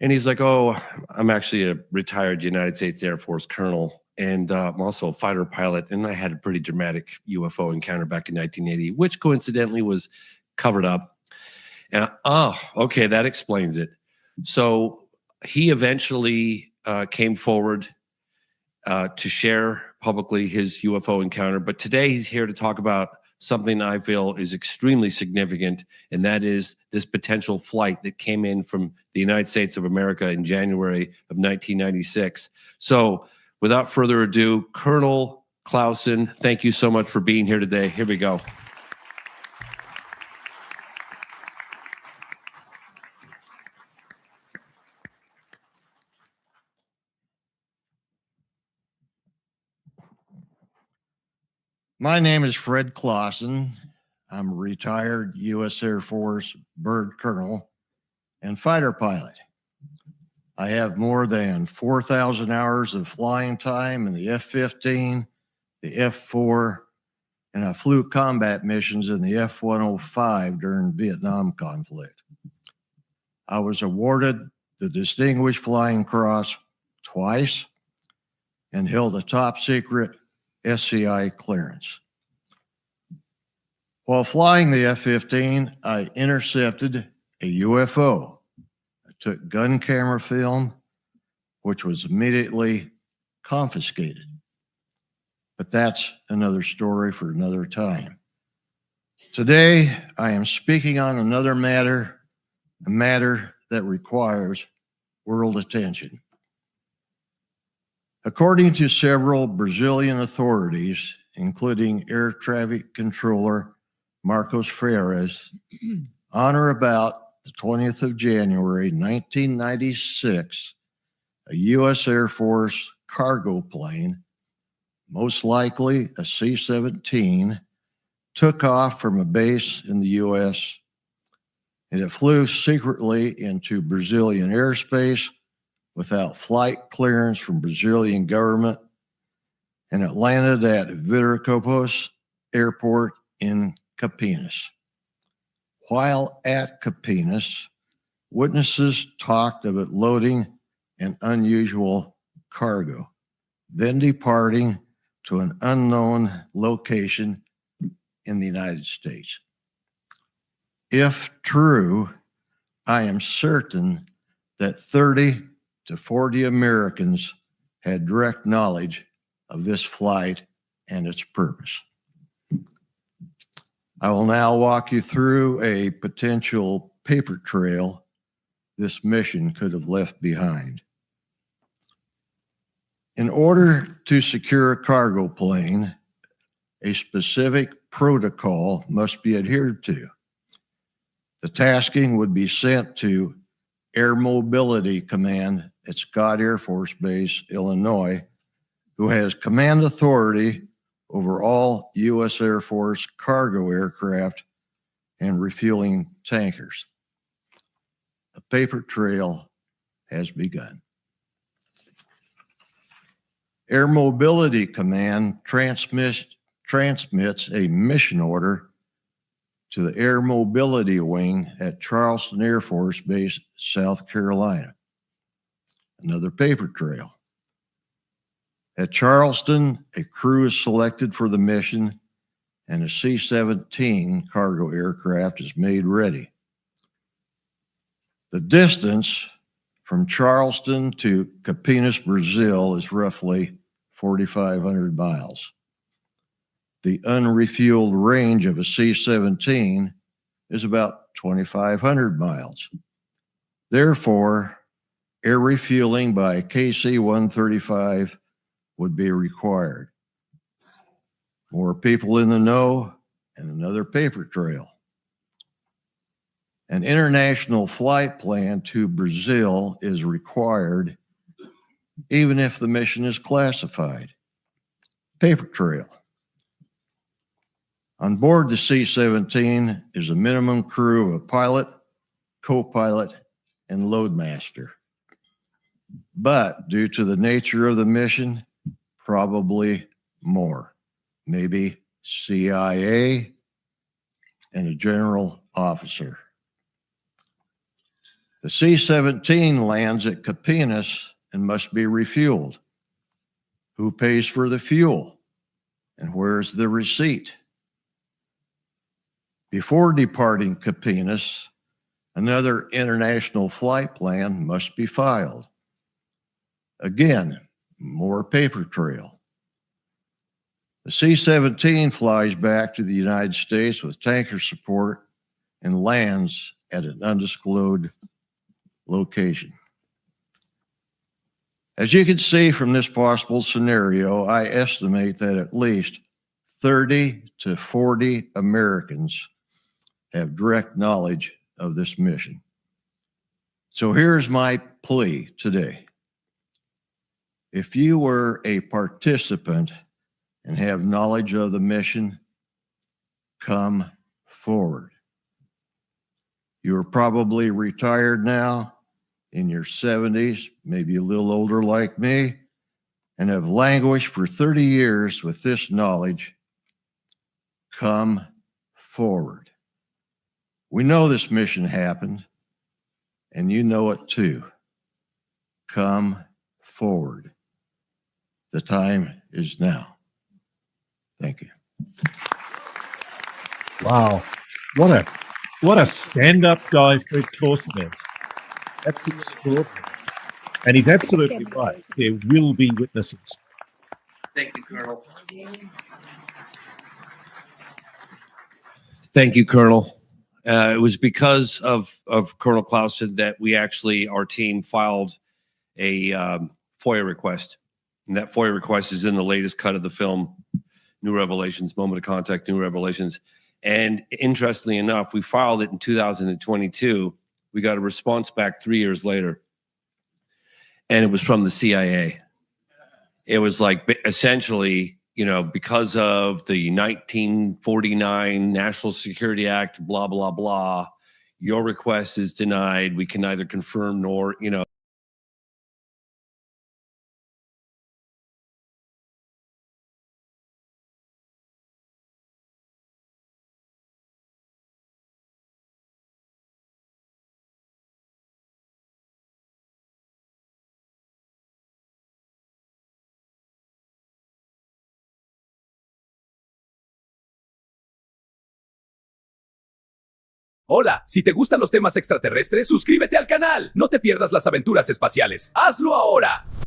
And he's like, "Oh, I'm actually a retired United States Air Force colonel, and I'm also a fighter pilot. And I had a pretty dramatic UFO encounter back in 1980, which coincidentally was covered up." And okay, that explains it. So he eventually came forward to share publicly his UFO encounter. But today he's here to talk about something I feel is extremely significant, and that is this potential flight that came in from the United States of America in January of 1996. So, without further ado, Colonel Clausen, thank you so much for being here today. Here we go. My name is Fred Clausen. I'm a retired U.S. Air Force bird colonel and fighter pilot. I have more than 4,000 hours of flying time in the F-15, the F-4, and I flew combat missions in the F-105 during Vietnam conflict. I was awarded the Distinguished Flying Cross twice and held a top secret SCI clearance. While flying the F-15, I intercepted a UFO. I took gun camera film, which was immediately confiscated. But that's another story for another time. Today, I am speaking on another matter, a matter that requires world attention. According to several Brazilian authorities, including Air Traffic Controller Marcos Freires, on or about the 20th of January, 1996, a U.S. Air Force cargo plane, most likely a C-17, took off from a base in the U.S. and it flew secretly into Brazilian airspace without flight clearance from Brazilian government, and it landed at Viracopos Airport in Campinas. While at Campinas, witnesses talked of it loading an unusual cargo, then departing to an unknown location in the United States. If true, I am certain that 30 to 40 Americans had direct knowledge of this flight and its purpose. I will now walk you through a potential paper trail this mission could have left behind. In order to secure a cargo plane, a specific protocol must be adhered to. The tasking would be sent to Air Mobility Command at Scott Air Force Base, Illinois, who has command authority over all U.S. Air Force cargo aircraft and refueling tankers. A paper trail has begun. Air Mobility Command transmits a mission order to the Air Mobility Wing at Charleston Air Force Base, South Carolina. Another paper trail. At Charleston, a crew is selected for the mission and a C-17 cargo aircraft is made ready. The distance from Charleston to Campinas, Brazil is roughly 4,500 miles. The unrefueled range of a C-17 is about 2,500 miles. Therefore, air refueling by KC-135 would be required. More people in the know and another paper trail. An international flight plan to Brazil is required even if the mission is classified. Paper trail. On board the C-17 is a minimum crew of a pilot, co-pilot, and loadmaster. But due to the nature of the mission, probably more. Maybe CIA and a general officer. The C-17 lands at Capinas and must be refueled. Who pays for the fuel? And where's the receipt? Before departing Capinas, another international flight plan must be filed. Again, more paper trail. The C-17 flies back to the United States with tanker support and lands at an undisclosed location. As you can see from this possible scenario, I estimate that at least 30 to 40 Americans have direct knowledge of this mission. So here's my plea today. If you were a participant and have knowledge of the mission, come forward. You're probably retired now, in your 70s, maybe a little older like me, and have languished for 30 years with this knowledge. Come forward. We know this mission happened, and you know it too. Come forward. The time is now. Thank you. Wow. What a stand-up guy Fred Clausen is. That's extraordinary. And he's absolutely right. There will be witnesses. Thank you, Colonel. Thank you, Colonel. It was because of Colonel Clausen that our team filed a FOIA request. And that FOIA request is in the latest cut of the film, New Revelations, Moment of Contact, New Revelations. And interestingly enough, we filed it in 2022. We got a response back 3 years later. And it was from the CIA. It was like essentially, because of the 1949 National Security Act, blah, blah, blah, your request is denied. We can neither confirm nor, Hola, si te gustan los temas extraterrestres, suscríbete al canal. No te pierdas las aventuras espaciales. ¡Hazlo ahora!